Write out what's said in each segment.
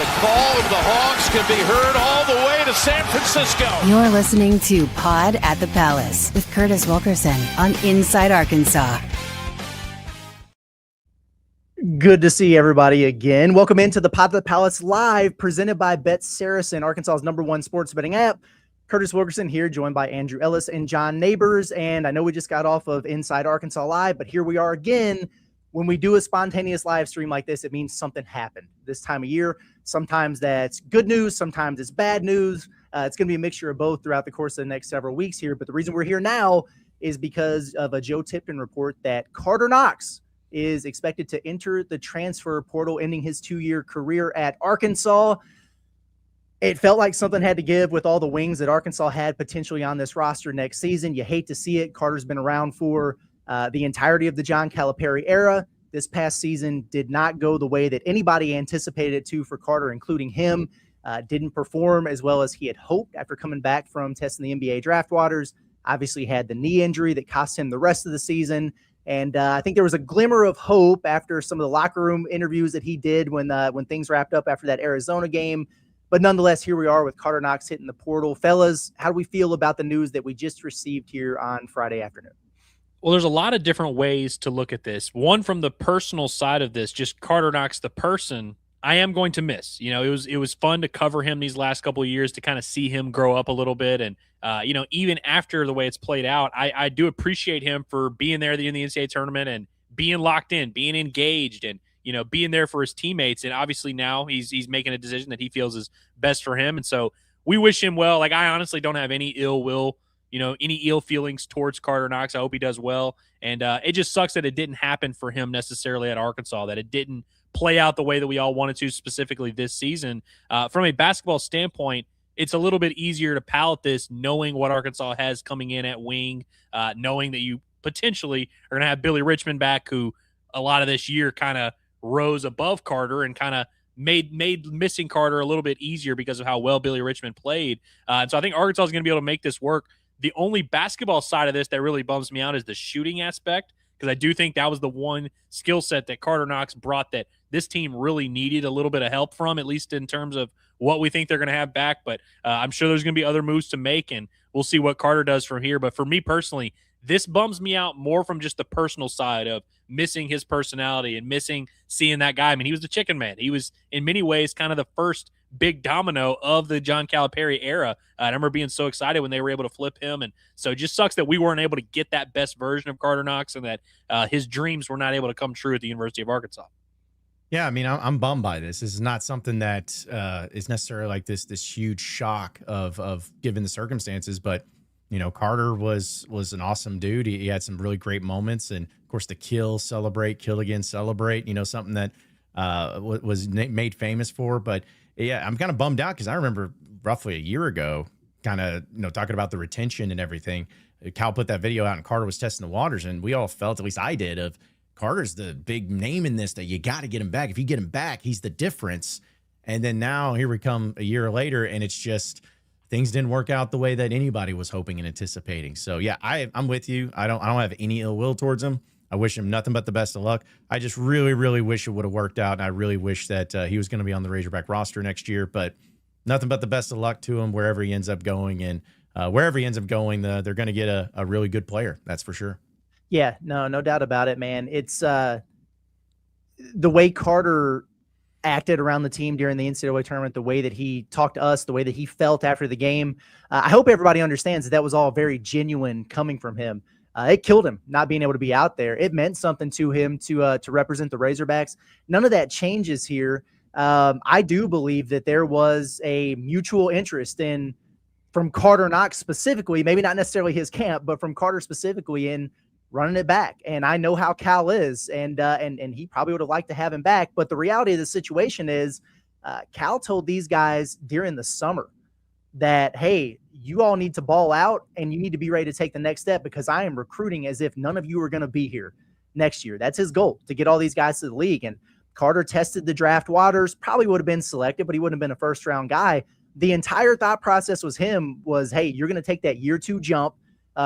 The call of the Hawks can be heard all the way to San Francisco. You're listening to Pod at the Palace with Curtis Wilkerson on Inside Arkansas. Good to see everybody again. Welcome into the Pod at the Palace live, presented by SARACEN, Arkansas's #1 sports betting app. Curtis Wilkerson here, joined by Andrew Ellis and John Neighbors. And I know we just got off of Inside Arkansas Live, but here we are again. When we do a spontaneous live stream like this, it means something happened this time of year. Sometimes that's good news. Sometimes it's bad news. It's going to be a mixture of both throughout the course of the next several weeks here. But the reason we're here now is because of a Joe Tipton report that Karter Knox is expected to enter the transfer portal, ending his 2-year career at Arkansas. It felt like something had to give with all the wings that Arkansas had potentially on this roster next season. You hate to see it. Carter's been around for the entirety of the John Calipari era. This past season did not go the way that anybody anticipated it to for Karter, including him. Didn't perform as well as he had hoped after coming back from testing the NBA draft waters. Obviously had the knee injury that cost him the rest of the season. And I think there was a glimmer of hope after some of the locker room interviews that he did when things wrapped up after that Arizona game. But nonetheless, here we are with Karter Knox hitting the portal. Fellas, how do we feel about the news that we just received here on Friday afternoon? Well, there's a lot of different ways to look at this. One, from the personal side of this, just Karter Knox, the person, I am going to miss. You know, it was fun to cover him these last couple of years, to kind of see him grow up a little bit. And, you know, even after the way it's played out, I do appreciate him for being there in the NCAA tournament and being locked in, being engaged, and, you know, being there for his teammates. And obviously now he's making a decision that he feels is best for him. And so we wish him well. Like, I honestly don't have any ill will, you know, any ill feelings towards Karter Knox. I hope he does well. And it just sucks that it didn't happen for him necessarily at Arkansas, that it didn't play out the way that we all wanted to, specifically this season. From a basketball standpoint, it's a little bit easier to palate this, knowing what Arkansas has coming in at wing, knowing that you potentially are going to have Billy Richmond back, who a lot of this year kind of rose above Karter and kind of made missing Karter a little bit easier because of how well Billy Richmond played. And so I think Arkansas is going to be able to make this work. The only basketball side of this that really bums me out is the shooting aspect, because I do think that was the one skill set that Karter Knox brought that this team really needed a little bit of help from, at least in terms of what we think they're going to have back. But I'm sure there's going to be other moves to make, and we'll see what Karter does from here. But for me personally, this bums me out more from just the personal side of missing his personality and missing seeing that guy. I mean, he was the chicken man. He was, in many ways, kind of the first big domino of the John Calipari era. I remember being so excited when they were able to flip him. And so it just sucks that we weren't able to get that best version of Karter Knox, and that his dreams were not able to come true at the University of Arkansas. Yeah, I mean, I'm bummed by this. This is not something that is necessarily like this huge shock of given the circumstances. But, you know, Karter was an awesome dude. He had some really great moments. And, of course, the kill again, celebrate, you know, something that was made famous for. But, yeah, I'm kind of bummed out because I remember roughly a year ago kind of, you know, talking about the retention and everything. Cal put that video out and Karter was testing the waters, and we all felt, at least I did, of Carter's the big name in this, that you got to get him back. If you get him back, he's the difference. And then now here we come a year later, and it's just things didn't work out the way that anybody was hoping and anticipating. So, yeah, I'm with you. I don't have any ill will towards him. I wish him nothing but the best of luck. I just really, really wish it would have worked out, and I really wish that he was going to be on the Razorback roster next year. But nothing but the best of luck to him wherever he ends up going. And wherever he ends up going, they're going to get a really good player. That's for sure. Yeah, no doubt about it, man. It's the way Karter acted around the team during the NCAA tournament, the way that he talked to us, the way that he felt after the game. I hope everybody understands that was all very genuine coming from him. It killed him not being able to be out there. It meant something to him to represent the Razorbacks. None of that changes here. I do believe that there was a mutual interest from Karter Knox specifically, maybe not necessarily his camp, but from Karter specifically in running it back. And I know how Cal is, and he probably would have liked to have him back. But the reality of the situation is Cal told these guys during the summer that, hey, you all need to ball out and you need to be ready to take the next step, because I am recruiting as if none of you are going to be here next year. That's his goal, to get all these guys to the league. And Karter tested the draft waters, probably would have been selected, but he wouldn't have been a first-round guy. The entire thought process was, hey, you're going to take that year 2 jump.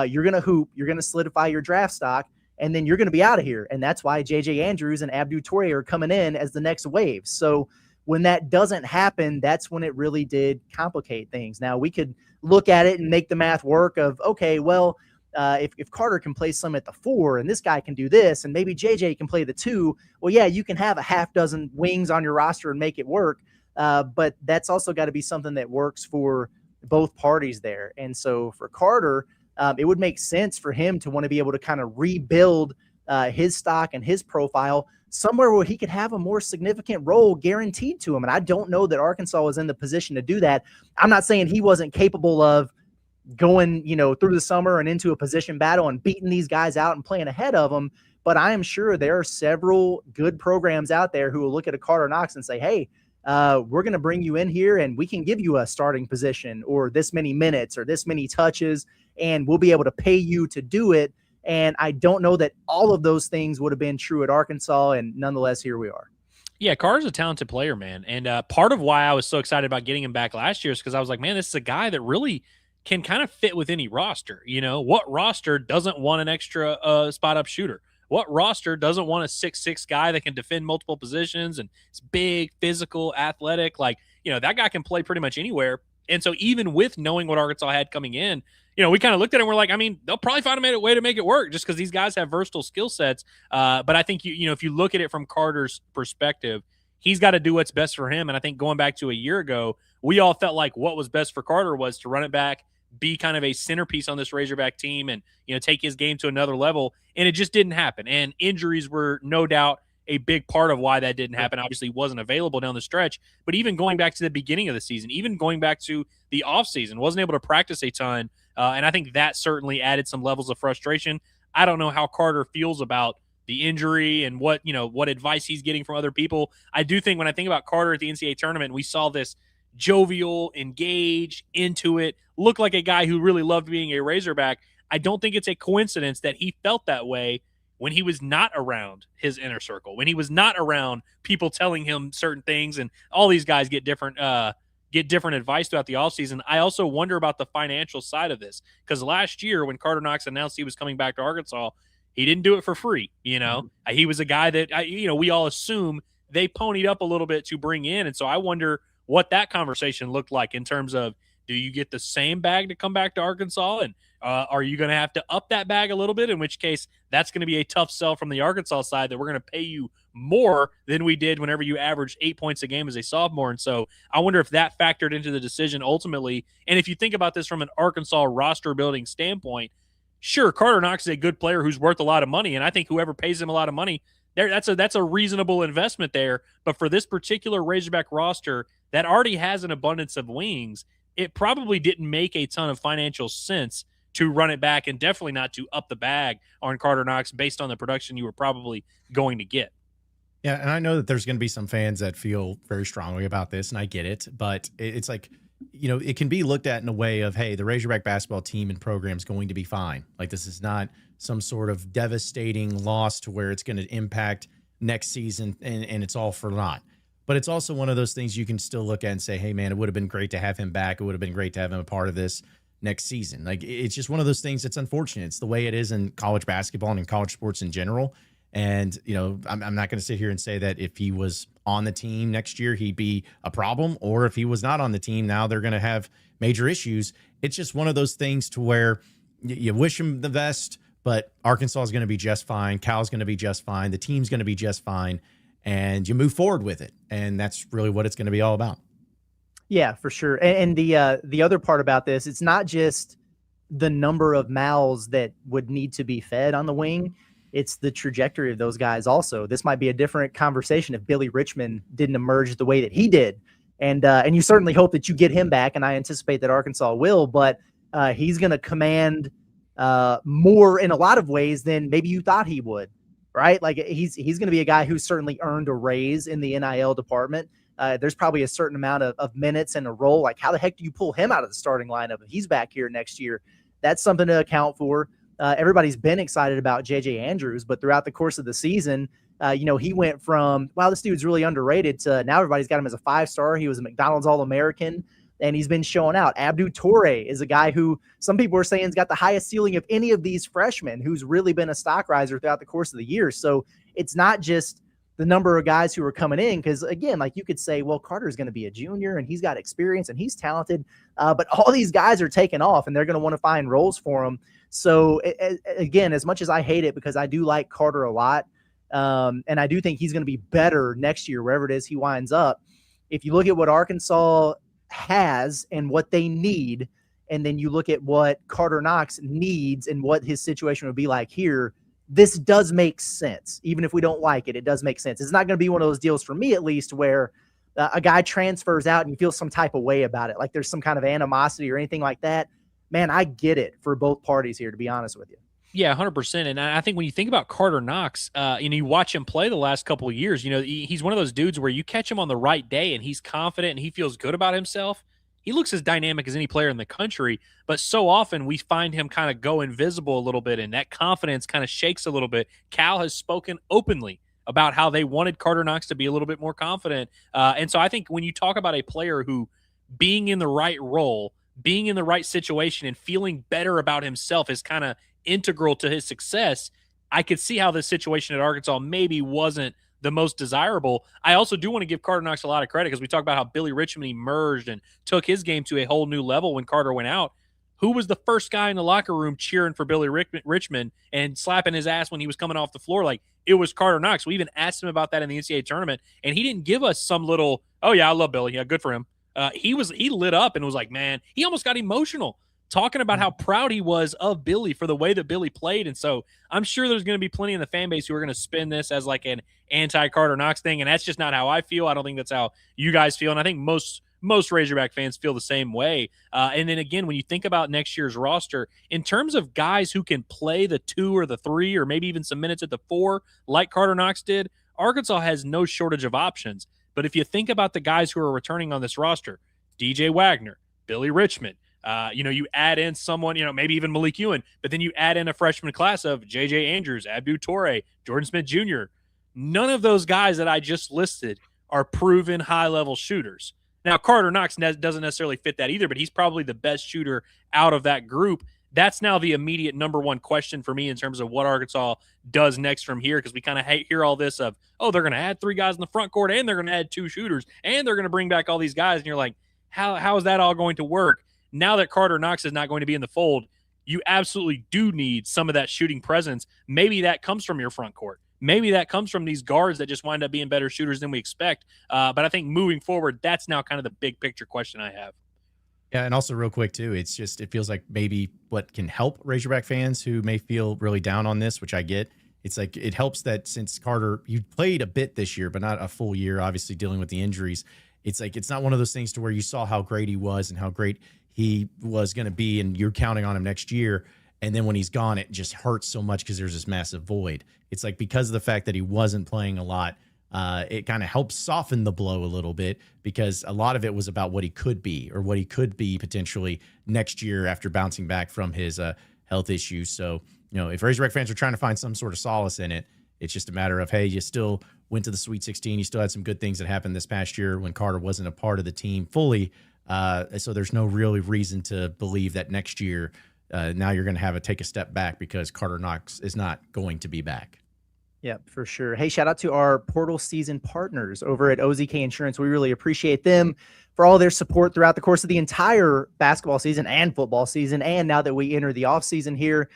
You're going to hoop. You're going to solidify your draft stock, and then you're going to be out of here. And that's why J.J. Andrews and Abdou Toure are coming in as the next wave. So when that doesn't happen, that's when it really did complicate things. Now, we could look at it and make the math work of, okay, well, if Karter can play some at the 4 and this guy can do this and maybe JJ can play the 2, well, yeah, you can have a half dozen wings on your roster and make it work. But that's also got to be something that works for both parties there. And so for Karter, it would make sense for him to want to be able to kind of rebuild his stock and his profile somewhere where he could have a more significant role guaranteed to him. And I don't know that Arkansas was in the position to do that. I'm not saying he wasn't capable of going, through the summer and into a position battle and beating these guys out and playing ahead of them. But I am sure there are several good programs out there who will look at a Karter Knox and say, hey, we're going to bring you in here and we can give you a starting position or this many minutes or this many touches, and we'll be able to pay you to do it. And I don't know that all of those things would have been true at Arkansas, and nonetheless, here we are. Yeah, Carter's a talented player, man. And part of why I was so excited about getting him back last year is because I was like, man, this is a guy that really can kind of fit with any roster. What roster doesn't want an extra spot-up shooter? What roster doesn't want a 6'6" guy that can defend multiple positions and is big, physical, athletic? That guy can play pretty much anywhere. And so even with knowing what Arkansas had coming in, we kind of looked at it and we're like, I mean, they'll probably find a way to make it work just because these guys have versatile skill sets. But I think, if you look at it from Carter's perspective, he's got to do what's best for him. And I think going back to a year ago, we all felt like what was best for Karter was to run it back, be kind of a centerpiece on this Razorback team and, take his game to another level. And it just didn't happen. And injuries were no doubt a big part of why that didn't happen. Obviously wasn't available down the stretch, but even going back to the beginning of the season, even going back to the off season, wasn't able to practice a ton. And I think that certainly added some levels of frustration. I don't know how Karter feels about the injury and what advice he's getting from other people. I do think when I think about Karter at the NCAA tournament, we saw this jovial, engaged, into it, look like a guy who really loved being a Razorback. I don't think it's a coincidence that he felt that way when he was not around his inner circle, when he was not around people telling him certain things, and all these guys get different advice throughout the offseason. I also wonder about the financial side of this, because last year when Karter Knox announced he was coming back to Arkansas, he didn't do it for free. He was a guy that, we all assume they ponied up a little bit to bring in. And so I wonder what that conversation looked like in terms of, do you get the same bag to come back to Arkansas? And are you going to have to up that bag a little bit? In which case, that's going to be a tough sell from the Arkansas side, that we're going to pay you more than we did whenever you averaged 8 points a game as a sophomore. And so I wonder if that factored into the decision ultimately. And if you think about this from an Arkansas roster building standpoint, sure, Karter Knox is a good player who's worth a lot of money. And I think whoever pays him a lot of money, that's a reasonable investment there. But for this particular Razorback roster that already has an abundance of wings, it probably didn't make a ton of financial sense to run it back, and definitely not to up the bag on Karter Knox based on the production you were probably going to get. Yeah, and I know that there's going to be some fans that feel very strongly about this, and I get it, but it's like, it can be looked at in a way of, hey, the Razorback basketball team and program is going to be fine. Like, this is not some sort of devastating loss to where it's going to impact next season and it's all for naught. But it's also one of those things you can still look at and say, hey, man, it would have been great to have him back. It would have been great to have him a part of this next season. Like, it's just one of those things that's unfortunate. It's the way it is in college basketball and in college sports in general. And, I'm not going to sit here and say that if he was on the team next year, he'd be a problem, or if he was not on the team, now they're going to have major issues. It's just one of those things to where you wish him the best, but Arkansas is going to be just fine. Cal's going to be just fine. The team's going to be just fine. And you move forward with it. And that's really what it's going to be all about. Yeah, for sure. And the other part about this, it's not just the number of mouths that would need to be fed on the wing. It's the trajectory of those guys also. This might be a different conversation if Billy Richmond didn't emerge the way that he did. And you certainly hope that you get him back, and I anticipate that Arkansas will, but he's going to command more in a lot of ways than maybe you thought he would, right? Like, he's going to be a guy who's certainly earned a raise in the NIL department. There's probably a certain amount of minutes and a role. Like, how the heck do you pull him out of the starting lineup if he's back here next year? That's something to account for. Everybody's been excited about JJ Andrews, but throughout the course of the season, he went from, wow, this dude's really underrated, to now everybody's got him as a 5-star. He was a McDonald's All-American, and he's been showing out. Abdu Toure is a guy who some people are saying has got the highest ceiling of any of these freshmen, who's really been a stock riser throughout the course of the year. So it's not just the number of guys who are coming in. Because again, like you could say, well, Carter's going to be a junior and he's got experience and he's talented, but all these guys are taking off and they're going to want to find roles for him. So again, as much as I hate it, because I do like Karter a lot, and I do think he's going to be better next year, wherever it is he winds up. If you look at what Arkansas has and what they need, and then you look at what Karter Knox needs and what his situation would be like here, this does make sense. Even if we don't like it, it does make sense. It's not going to be one of those deals, for me at least, where a guy transfers out and you feel some type of way about it, like there's some kind of animosity or anything like that. Man, I get it for both parties here, to be honest with you. Yeah, 100%. And I think when you think about Karter Knox, you watch him play the last couple of years, he's one of those dudes where you catch him on the right day and he's confident and he feels good about himself. He looks as dynamic as any player in the country, but so often we find him kind of go invisible a little bit, and that confidence kind of shakes a little bit. Cal has spoken openly about how they wanted Karter Knox to be a little bit more confident. And so I think when you talk about a player who being in the right role, being in the right situation, and feeling better about himself is kind of integral to his success, I could see how this situation at Arkansas maybe wasn't the most desirable. I also do want to give Karter Knox a lot of credit because we talk about how Billy Richmond emerged and took his game to a whole new level when Karter went out. Who was the first guy in the locker room cheering for Billy Richmond and slapping his ass when he was coming off the floor? Like, it was Karter Knox. We even asked him about that in the NCAA tournament, and he didn't give us some little, oh yeah, I love Billy, yeah, good for him. He lit up and was like, man, he almost got emotional talking about how proud he was of Billy for the way that Billy played. And so I'm sure there's going to be plenty in the fan base who are going to spin this as like an anti-Karter Knox thing, and that's just not how I feel. I don't think that's how you guys feel, and I think most Razorback fans feel the same way. And then again, when you think about next year's roster, in terms of guys who can play the 2 or the 3 or maybe even some minutes at the 4 like Karter Knox did, Arkansas has no shortage of options. But if you think about the guys who are returning on this roster, DJ Wagner, Billy Richmond, you add in someone, maybe even Malik Ewan, but then you add in a freshman class of J.J. Andrews, Abdu Torre, Jordan Smith Jr. None of those guys that I just listed are proven high-level shooters. Now, Karter Knox doesn't necessarily fit that either, but he's probably the best shooter out of that group. That's now the immediate number one question for me in terms of what Arkansas does next from here, because we kind of hear all this of, oh, they're going to add 3 guys in the front court, and they're going to add 2 shooters, and they're going to bring back all these guys, and you're like, how is that all going to work? Now that Karter Knox is not going to be in the fold, you absolutely do need some of that shooting presence. Maybe that comes from your front court. Maybe that comes from these guards that just wind up being better shooters than we expect. But I think moving forward, that's now kind of the big picture question I have. Yeah, and also real quick too, it feels like maybe what can help Razorback fans who may feel really down on this, which I get, it's like it helps that since Karter, you played a bit this year, but not a full year, obviously dealing with the injuries. It's like it's not one of those things to where you saw how great he was and how great he was going to be, and you're counting on him next year. And then when he's gone, it just hurts so much because there's this massive void. It's like because of the fact that he wasn't playing a lot, it kind of helps soften the blow a little bit, because a lot of it was about what he could be or what he could be potentially next year after bouncing back from his health issues. So, if Razorback fans are trying to find some sort of solace in it, it's just a matter of, hey, you still went to the Sweet 16. You still had some good things that happened this past year when Karter wasn't a part of the team fully. So there's no really reason to believe that next year, now you're going to have to take a step back because Karter Knox is not going to be back. Yeah, for sure. Hey, shout out to our portal season partners over at OZK Insurance. We really appreciate them for all their support throughout the course of the entire basketball season and football season. And now that we enter the off season here,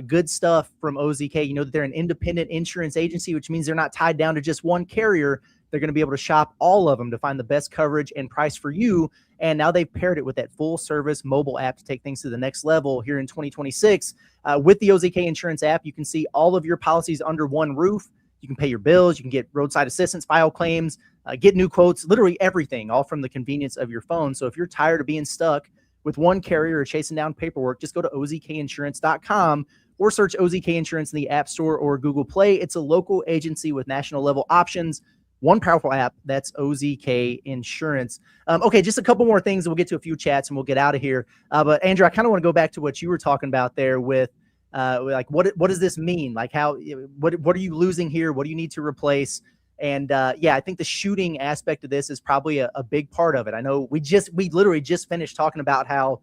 good stuff from OZK. You know that they're an independent insurance agency, which means they're not tied down to just one carrier. They're going to be able to shop all of them to find the best coverage and price for you. And now they've paired it with that full service mobile app to take things to the next level here in 2026. With the OZK Insurance app, you can see all of your policies under one roof. You can pay your bills. You can get roadside assistance, file claims, get new quotes, literally everything, all from the convenience of your phone. So if you're tired of being stuck with one carrier or chasing down paperwork, just go to ozkinsurance.com or search OZK Insurance in the App Store or Google Play. It's a local agency with national level options. One powerful app, that's OZK Insurance. Okay, just a couple more things, and we'll get to a few chats, and we'll get out of here. But Andrew, I kind of want to go back to what you were talking about there with, like, what does this mean? Like, what are you losing here? What do you need to replace? And yeah, I think the shooting aspect of this is probably a big part of it. I know we literally just finished talking about how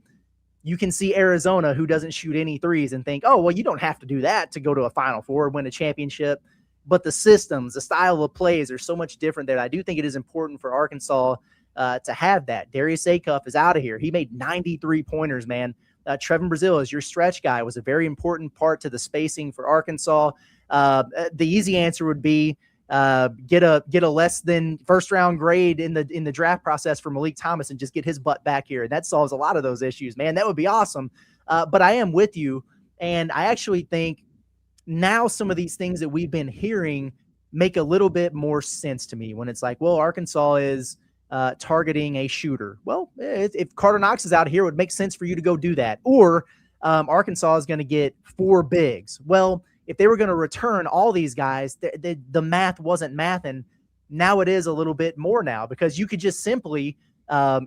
you can see Arizona, who doesn't shoot any threes, and think, oh, well, you don't have to do that to go to a Final Four, win a championship. but the systems, the style of plays are so much different that I do think it is important for Arkansas to have that. Darius Acuff is out of here. He made 93 pointers, man. Trevin Brazile, as your stretch guy, was a very important part to the spacing for Arkansas. The easy answer would be get a less than first round grade in the draft process for Malik Thomas and just get his butt back here. That solves a lot of those issues, man. That would be awesome. But I am with you, and I actually think now some of these things that we've been hearing make a little bit more sense to me when it's like, well, Arkansas is targeting a shooter. Well, if Karter Knox is out here, it would make sense for you to go do that. Or Arkansas is going to get 4 bigs. Well, if they were going to return all these guys, the math wasn't mathing. Now it is a little bit more now, because you could just simply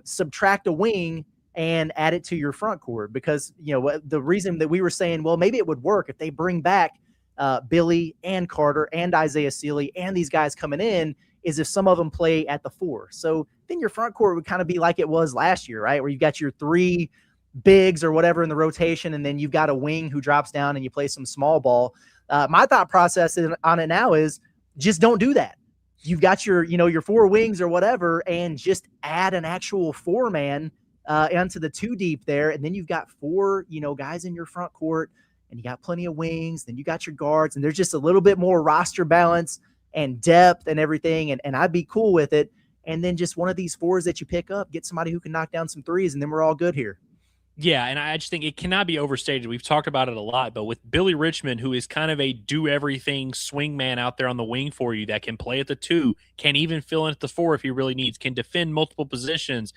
subtract a wing and add it to your front court, because, you know, the reason that we were saying, well, maybe it would work if they bring back Billy and Karter and Isaiah Sealy and these guys coming in, is if some of them play at the 4. So then your front court would kind of be like it was last year, right? Where you've got your 3 bigs or whatever in the rotation, and then you've got a wing who drops down and you play some small ball. My thought process on it now is just don't do that. You've got your 4 wings or whatever, and just add an actual 4-man onto the 2 deep there. And then you've got 4, guys in your front court, and you got plenty of wings. Then you got your guards, and there's just a little bit more roster balance and depth and everything. And I'd be cool with it. And then just one of these 4s that you pick up, get somebody who can knock down some 3s, and then we're all good here. Yeah, and I just think it cannot be overstated. We've talked about it a lot, but with Billy Richmond, who is kind of a do-everything swing man out there on the wing for you, that can play at the 2, can even fill in at the 4 if he really needs, can defend multiple positions,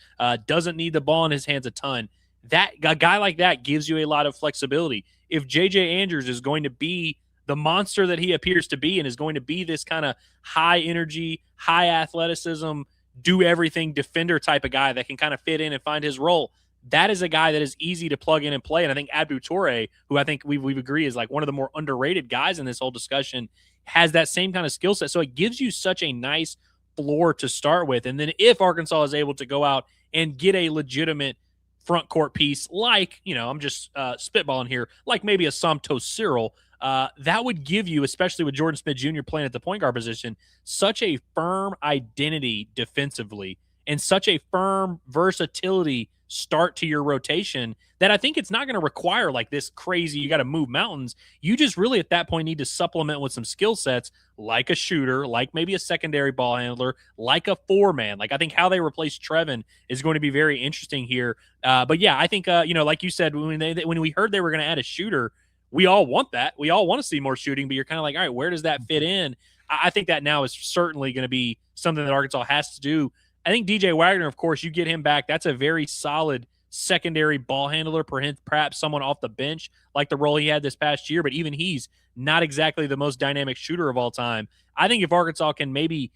doesn't need the ball in his hands a ton. A guy like that gives you a lot of flexibility. If J.J. Andrews is going to be the monster that he appears to be, and is going to be this kind of high-energy, high-athleticism, do-everything defender type of guy that can kind of fit in and find his role, that is a guy that is easy to plug in and play. And I think Abdou Toure, who I think we've agreed is like one of the more underrated guys in this whole discussion, has that same kind of skill set. So it gives you such a nice floor to start with. And then if Arkansas is able to go out and get a legitimate front court piece, like, I'm just spitballing here, like maybe a Santos Cyril, that would give you, especially with Jordan Smith Jr. playing at the point guard position, such a firm identity defensively and such a firm versatility start to your rotation that I think it's not going to require like this crazy, you got to move mountains. You just really at that point need to supplement with some skill sets, like a shooter, like maybe a secondary ball handler, like a 4-man. Like I think how they replace Trevin is going to be very interesting here. But yeah, I think, like you said, when we heard they were going to add a shooter, we all want that. We all want to see more shooting, but you're kind of like, all right, where does that fit in? I think that now is certainly going to be something that Arkansas has to do. I think DJ Wagner, of course, you get him back. That's a very solid secondary ball handler, perhaps someone off the bench like the role he had this past year, but even he's not exactly the most dynamic shooter of all time. I think if Arkansas can maybe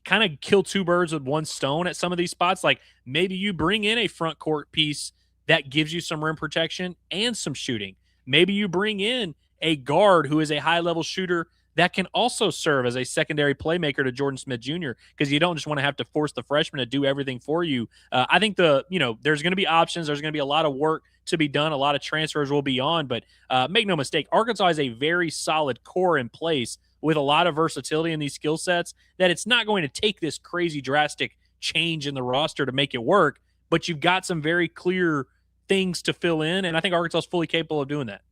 kind of kill 2 birds with 1 stone at some of these spots, like maybe you bring in a front court piece that gives you some rim protection and some shooting. Maybe you bring in a guard who is a high-level shooter that can also serve as a secondary playmaker to Jordan Smith Jr., because you don't just want to have to force the freshman to do everything for you. I think there's going to be options. There's going to be a lot of work to be done. A lot of transfers will be on, but make no mistake, Arkansas has a very solid core in place with a lot of versatility in these skill sets that it's not going to take this crazy drastic change in the roster to make it work, but you've got some very clear things to fill in, and I think Arkansas is fully capable of doing that.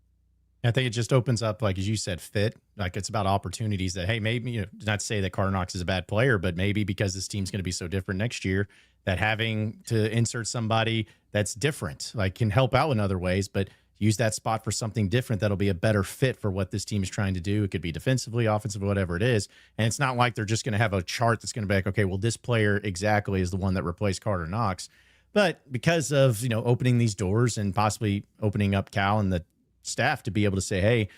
I think it just opens up, like, as you said, fit. Like, it's about opportunities that, hey, maybe, not to say that Karter Knox is a bad player, but maybe because this team's going to be so different next year, that having to insert somebody that's different, like, can help out in other ways, but use that spot for something different that'll be a better fit for what this team is trying to do. It could be defensively, offensively, whatever it is. And it's not like they're just going to have a chart that's going to be like, okay, well, this player exactly is the one that replaced Karter Knox. But because of, opening these doors and possibly opening up Cal and the staff to be able to say, hey,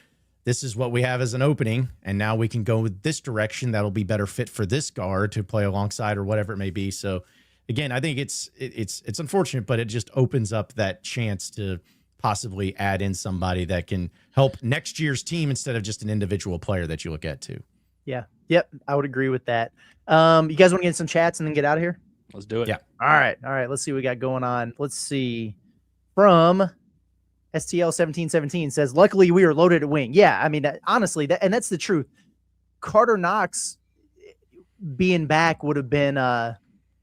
this is what we have as an opening, and now we can go with this direction that'll be better fit for this guard to play alongside or whatever it may be. So again, I think it's unfortunate, but it just opens up that chance to possibly add in somebody that can help next year's team instead of just an individual player that you look at too. Yeah. Yep. I would agree with that. You guys want to get in some chats and then get out of here? Let's do it. Yeah. All right. Let's see what we got going on. Let's see. From STL 1717 says, luckily we are loaded at wing. Yeah, I mean, honestly, that's the truth. Karter Knox being back would have been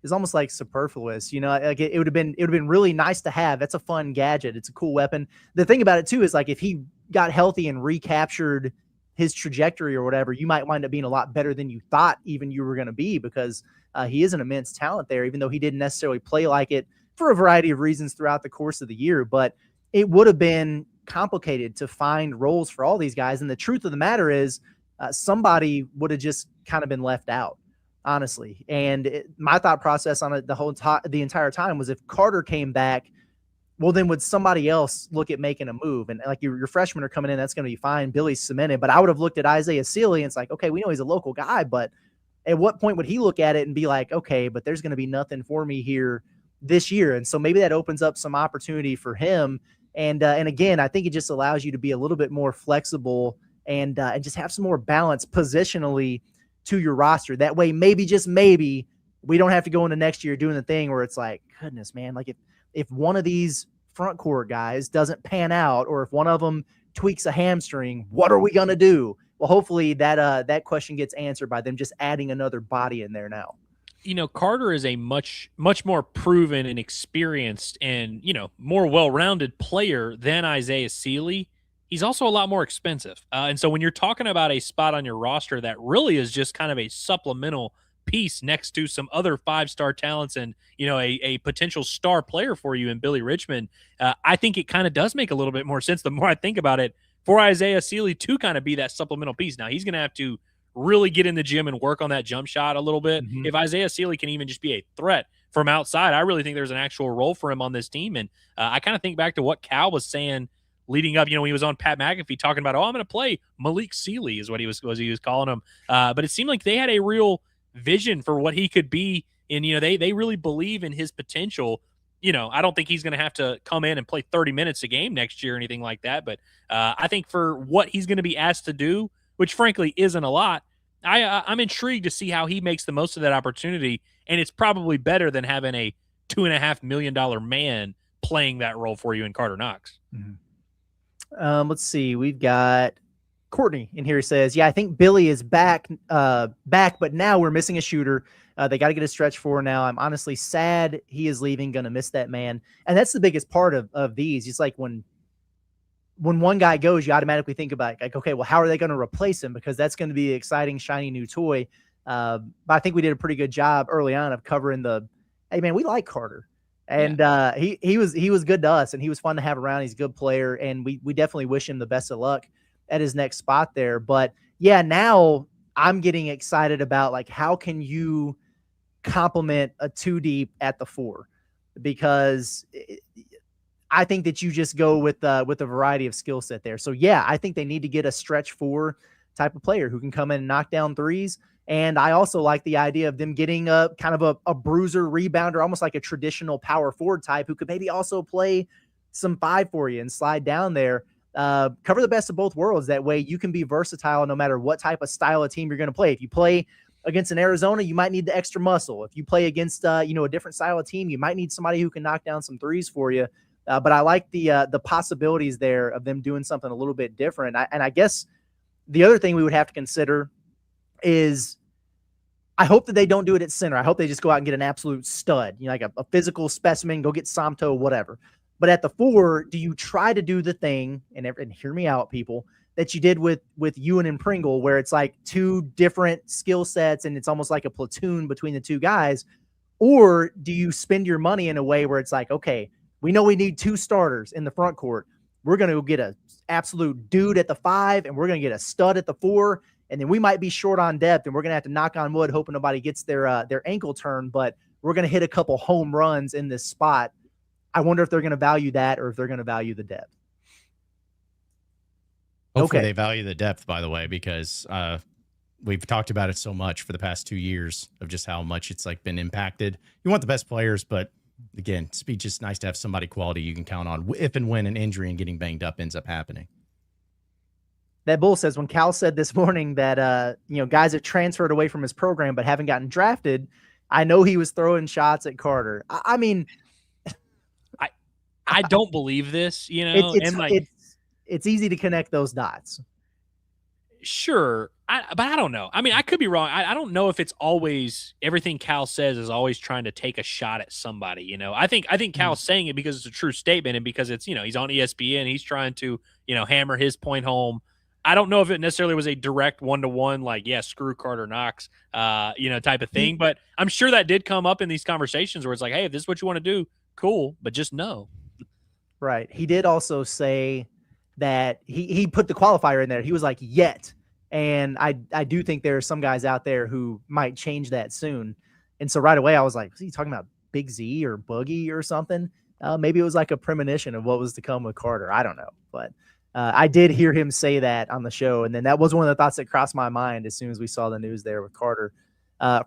is almost like superfluous, like it would have been really nice to have. That's a fun gadget. It's a cool weapon. The thing about it too is like if he got healthy and recaptured his trajectory or whatever, you might wind up being a lot better than you thought even you were going to be, because he is an immense talent there, even though he didn't necessarily play like it for a variety of reasons throughout the course of the year. But it would have been complicated to find roles for all these guys. And the truth of the matter is somebody would have just kind of been left out, honestly. And my thought process on it the entire time was, if Karter came back, well, then would somebody else look at making a move? And like your freshmen are coming in, that's going to be fine. Billy's cemented. But I would have looked at Isaiah Sealy and it's like, okay, we know he's a local guy, but at what point would he look at it and be like, okay, but there's going to be nothing for me here this year? And so maybe that opens up some opportunity for him. And again, I think it just allows you to be a little bit more flexible and just have some more balance positionally to your roster. That way, maybe, just maybe, we don't have to go into next year doing the thing where it's like, goodness, man, like if one of these front court guys doesn't pan out, or if one of them tweaks a hamstring, what are we going to do? Well, hopefully that question gets answered by them just adding another body in there now. Karter is a much more proven and experienced and, more well-rounded player than Isaiah Sealy. He's also a lot more expensive. And so when you're talking about a spot on your roster that really is just kind of a supplemental piece next to some other 5-star talents and, a potential star player for you in Billy Richmond, I think it kind of does make a little bit more sense the more I think about it, for Isaiah Sealy to kind of be that supplemental piece. Now, he's going to have to really get in the gym and work on that jump shot a little bit. If Isaiah Sealy can even just be a threat from outside, I really think there's an actual role for him on this team. And I kind of think back to what Cal was saying leading up, when he was on Pat McAfee talking about, I'm going to play Malik Sealy is what he was calling him. But it seemed like they had a real vision for what he could be. And, they really believe in his potential. I don't think he's going to have to come in and play 30 minutes a game next year or anything like that. But I think for what he's going to be asked to do, which frankly isn't a lot, I'm intrigued to see how he makes the most of that opportunity. And it's probably better than having a $2.5 million man playing that role for you in Karter Knox. Let's see. We've got Courtney in here. Says, yeah, I think Billy is back, but now we're missing a shooter. They got to get a stretch four now. I'm honestly sad he is leaving. Going to miss that man. And that's the biggest part of these. It's like when one guy goes, you automatically think about like, okay, well, how are they going to replace him? Because that's going to be an exciting, shiny new toy. But I think we did a pretty good job early on of covering hey man, we like Karter. And he was good to us, and he was fun to have around. He's a good player, and we definitely wish him the best of luck at his next spot there. But yeah, now I'm getting excited about like, how can you complement a 2 deep at the 4? Because I think that you just go with a variety of skill set there. So yeah, I think they need to get a stretch 4 type of player who can come in and knock down threes. And I also like the idea of them getting a kind of a bruiser, rebounder, almost like a traditional power forward type, who could maybe also play some 5 for you and slide down there. Cover the best of both worlds. That way you can be versatile no matter what type of style of team you're going to play. If you play against an Arizona, you might need the extra muscle. If you play against a different style of team, you might need somebody who can knock down some threes for you. But I like the possibilities there of them doing something a little bit different. And I guess the other thing we would have to consider is, I hope that they don't do it at center. I hope they just go out and get an absolute stud, like a physical specimen, go get Somto, whatever. But at the 4, do you try to do the thing, and hear me out, people, that you did with Ewan and Pringle, where it's like 2 different skill sets and it's almost like a platoon between the 2 guys? Or do you spend your money in a way where it's like, okay, we know we need 2 starters in the front court. We're going to get an absolute dude at the 5, and we're going to get a stud at the 4. And then we might be short on depth, and we're going to have to knock on wood, hoping nobody gets their ankle turned, but we're going to hit a couple home runs in this spot. I wonder if they're going to value that, or if they're going to value the depth. Hopefully they value the depth, by the way, because we've talked about it so much for the past 2 years of just how much it's like been impacted. You want the best players, but again, it's just nice to have somebody quality you can count on if and when an injury and getting banged up ends up happening. That Bull says, when Cal said this morning that, guys have transferred away from his program but haven't gotten drafted, I know he was throwing shots at Karter. I mean, I don't believe this, it's easy to connect those dots. Sure. But I don't know. I mean, I could be wrong. I don't know if it's always everything Cal says is always trying to take a shot at somebody. I think Cal's saying it because it's a true statement and because it's, he's on ESPN. He's trying to, hammer his point home. I don't know if it necessarily was a direct one-to-one, like, yeah, screw Karter Knox, type of thing. But I'm sure that did come up in these conversations where it's like, hey, if this is what you want to do, cool, but just no. Right. He did also say that he put the qualifier in there. He was like, yet. And I do think there are some guys out there who might change that soon. And so right away I was like, is he talking about Big Z or Boogie or something? Maybe it was like a premonition of what was to come with Karter. I don't know. But I did hear him say that on the show. And then that was one of the thoughts that crossed my mind as soon as we saw the news there with Karter.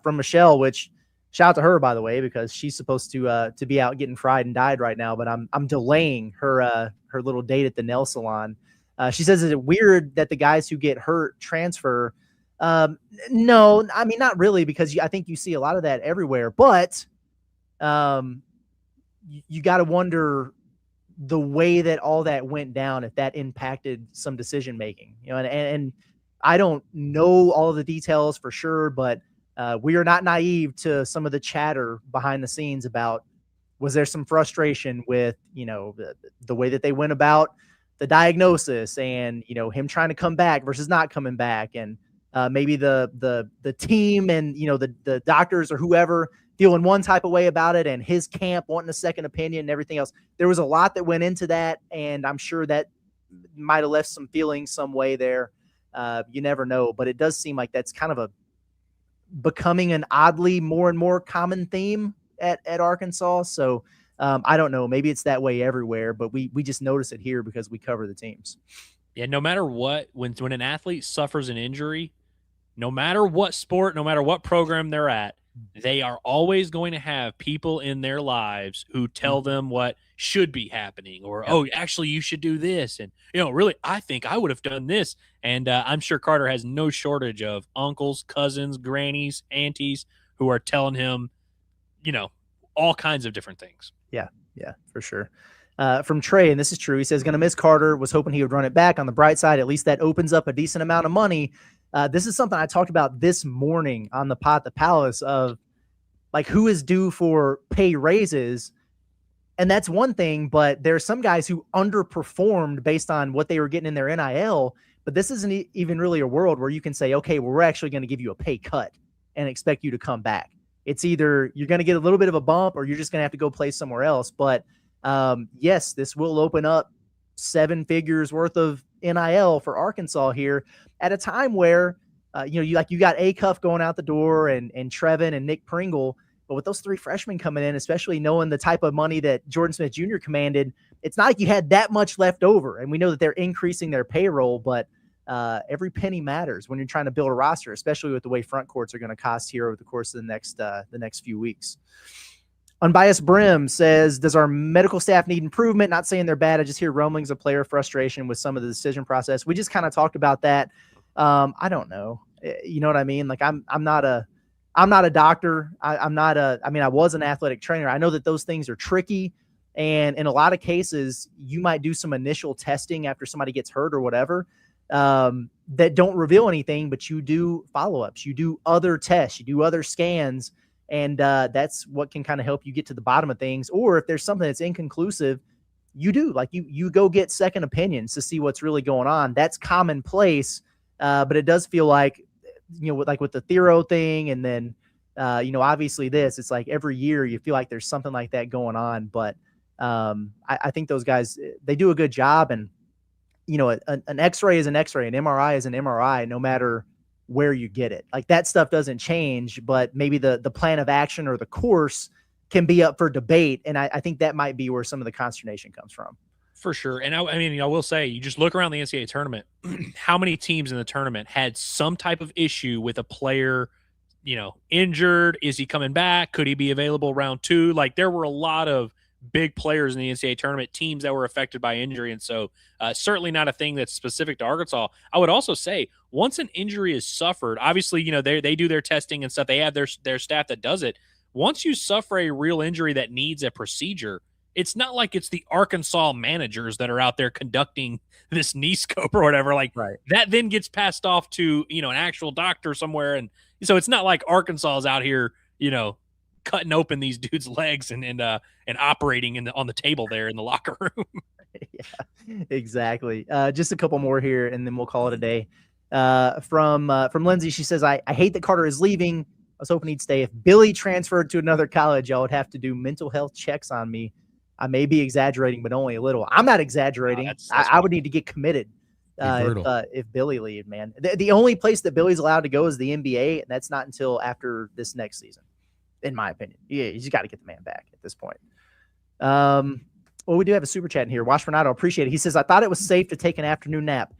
From Michelle, which shout out to her, by the way, because she's supposed to be out getting fried and dyed right now. But I'm delaying her little date at the nail salon. She says, is it weird that the guys who get hurt transfer? No, I mean, not really, because I think you see a lot of that everywhere. But you got to wonder the way that all that went down, if that impacted some decision making. And I don't know all of the details for sure, but we are not naive to some of the chatter behind the scenes about, was there some frustration with, the way that they went about the diagnosis and, him trying to come back versus not coming back. And maybe the team and, the doctors or whoever feeling one type of way about it and his camp wanting a second opinion and everything else. There was a lot that went into that. And I'm sure that might've left some feelings some way there. You never know, but it does seem like that's kind of becoming an oddly more and more common theme at Arkansas. So I don't know, maybe it's that way everywhere, but we just notice it here because we cover the teams. Yeah. No matter what, when an athlete suffers an injury, no matter what sport, no matter what program they're at, they are always going to have people in their lives who tell them what should be happening or, oh, actually you should do this. And, really, I think I would have done this. And I'm sure Karter has no shortage of uncles, cousins, grannies, aunties who are telling him, all kinds of different things. Yeah, for sure. From Trey, and this is true, he says, going to miss Karter, was hoping he would run it back. On the bright side, at least that opens up a decent amount of money. This is something I talked about this morning on the Pot the Palace of, like, who is due for pay raises. And that's one thing, but there's some guys who underperformed based on what they were getting in their NIL. But this isn't even really a world where you can say, okay, well, we're actually going to give you a pay cut and expect you to come back. It's either you're going to get a little bit of a bump or you're just going to have to go play somewhere else. But yes, this will open up 7 figures worth of NIL for Arkansas here at a time where, you got Acuff going out the door and Trevin and Nick Pringle. But with those 3 freshmen coming in, especially knowing the type of money that Jordan Smith Jr. commanded, it's not like you had that much left over. And we know that they're increasing their payroll, but every penny matters when you're trying to build a roster, especially with the way front courts are going to cost here over the course of the next few weeks. Unbiased Brim says, does our medical staff need improvement? Not saying they're bad. I just hear rumblings of player frustration with some of the decision process. We just kind of talked about that. I don't know. You know what I mean? Like I'm not a doctor. I was an athletic trainer. I know that those things are tricky. And in a lot of cases, you might do some initial testing after somebody gets hurt or whatever, that don't reveal anything, but you do follow-ups, you do other tests, you do other scans. And that's what can kind of help you get to the bottom of things. Or if there's something that's inconclusive, you do you go get second opinions to see what's really going on. That's commonplace. But it does feel like, with the Thero thing. And then, obviously it's like every year you feel like there's something like that going on. But I think those guys, they do a good job. And, an X-ray is an X-ray, an MRI is an MRI, no matter where you get it. Like that stuff doesn't change, but maybe the plan of action or the course can be up for debate. And I think that might be where some of the consternation comes from. For sure. And I will say, you just look around the NCAA tournament, how many teams in the tournament had some type of issue with a player, injured? Is he coming back? Could he be available round 2? Like there were a lot of big players in the NCAA tournament, teams that were affected by injury. And so certainly not a thing that's specific to Arkansas. I would also say once an injury is suffered, obviously, they do their testing and stuff. They have their staff that does it. Once you suffer a real injury that needs a procedure, it's not like it's the Arkansas managers that are out there conducting this knee scope or whatever. Like Right. that then gets passed off to, an actual doctor somewhere. And so it's not like Arkansas is out here, cutting open these dudes' legs and operating on the table there in the locker room. Yeah, exactly. Just a couple more here, and then we'll call it a day. From Lindsay, she says, I hate that Karter is leaving. I was hoping he'd stay. If Billy transferred to another college, I would have to do mental health checks on me. I may be exaggerating, but only a little. I'm not exaggerating. That's I would need to get committed if Billy leave, man. The only place that Billy's allowed to go is the NBA, and that's not until after this next season, in my opinion. Yeah, you just got to get the man back at this point. Well, we do have a super chat in here. Wash Renato, appreciate it. He says, I thought it was safe to take an afternoon nap.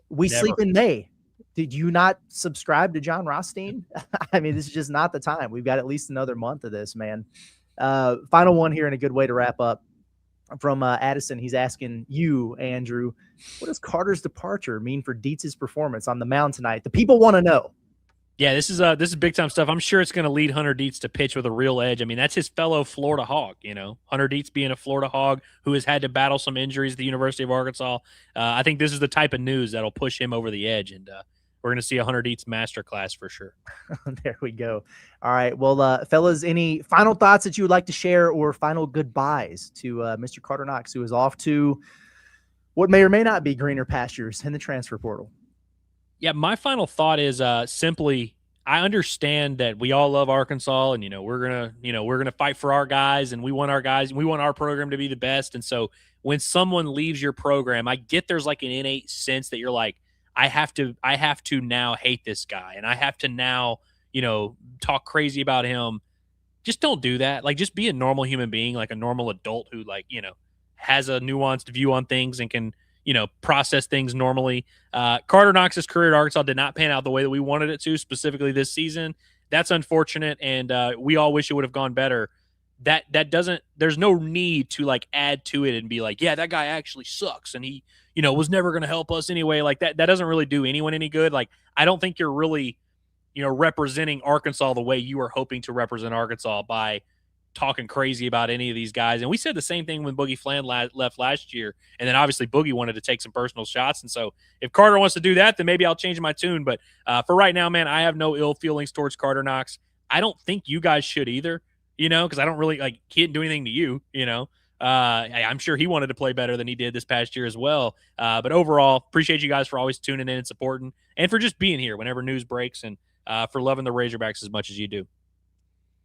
We Never. sleep in May. Did you not subscribe to John Rothstein? I mean, this is just not the time. We've got at least another month of this, man. Final one here and a good way to wrap up from Addison. He's asking you, Andrew, what does Karter's departure mean for Dietz's performance on the mound tonight? The people want to know. Yeah, this is big time stuff. I'm sure it's going to lead Hunter Dietz to pitch with a real edge. I mean, that's his fellow Florida Hog. Hunter Dietz being a Florida Hog who has had to battle some injuries at the University of Arkansas. I think this is the type of news that'll push him over the edge, and we're going to see a Hunter Dietz masterclass for sure. There we go. All right, well, fellas, any final thoughts that you would like to share, or final goodbyes to Mr. Karter Knox, who is off to what may or may not be greener pastures in the transfer portal? Yeah, my final thought is simply, I understand that we all love Arkansas, and we're gonna fight for our guys, and we want our guys, and we want our program to be the best. And so when someone leaves your program, I get there's like an innate sense that you're like, I have to now hate this guy, and I have to now talk crazy about him. Just don't do that. Like, just be a normal human being, like a normal adult who has a nuanced view on things and can process things normally. Karter Knox's career at Arkansas did not pan out the way that we wanted it to, specifically this season. That's unfortunate, and we all wish it would have gone better. That doesn't, there's no need to add to it and be like, yeah, that guy actually sucks, and he was never going to help us anyway. Like that doesn't really do anyone any good. Like, I don't think you're really representing Arkansas the way you were hoping to represent Arkansas by talking crazy about any of these guys. And we said the same thing when Boogie Fland left last year. And then obviously Boogie wanted to take some personal shots. And so if Karter wants to do that, then maybe I'll change my tune. But for right now, man, I have no ill feelings towards Karter Knox. I don't think you guys should either, because I don't really he didn't do anything to you, I'm sure he wanted to play better than he did this past year as well. But overall, appreciate you guys for always tuning in and supporting, and for just being here whenever news breaks, and for loving the Razorbacks as much as you do.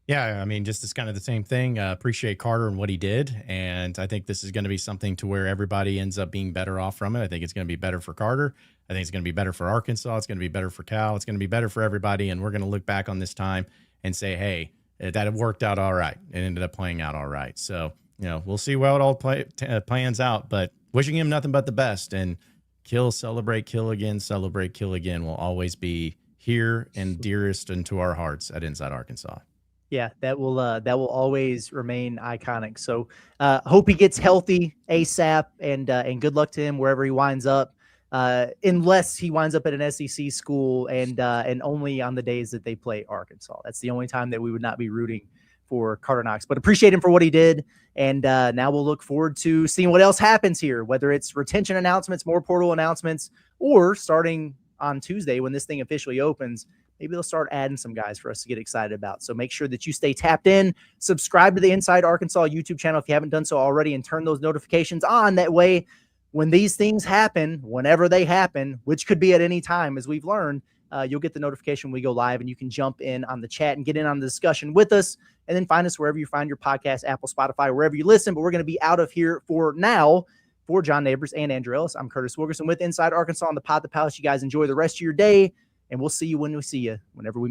Yeah, I mean, just it's kind of the same thing. Appreciate Karter and what he did, and I think this is going to be something to where everybody ends up being better off from it. I think it's going to be better for Karter. I think it's going to be better for Arkansas. It's going to be better for Cal. It's going to be better for everybody, and we're going to look back on this time and say, hey, that worked out all right. It ended up playing out all right. So, we'll see how it all plans out, but wishing him nothing but the best. And kill, celebrate, kill again, celebrate, kill again will always be here and dearest into our hearts at Inside Arkansas. Yeah, that will always remain iconic. So hope he gets healthy ASAP, and good luck to him wherever he winds up, unless he winds up at an SEC school and only on the days that they play Arkansas. That's the only time that we would not be rooting for Karter Knox. But appreciate him for what he did, and now we'll look forward to seeing what else happens here, whether it's retention announcements, more portal announcements, or starting on Tuesday when this thing officially opens, maybe they'll start adding some guys for us to get excited about. So make sure that you stay tapped in, subscribe to the Inside Arkansas YouTube channel if you haven't done so already, and turn those notifications on. That way, when these things happen, whenever they happen, which could be at any time, as we've learned, you'll get the notification when we go live, and you can jump in on the chat and get in on the discussion with us. And then find us wherever you find your podcast, Apple, Spotify, wherever you listen. But we're going to be out of here for now. For John Neighbors and Andrew Ellis, I'm Curtis Wilkerson with Inside Arkansas on the Pod the Palace. You guys enjoy the rest of your day, and we'll see you when we see you, whenever we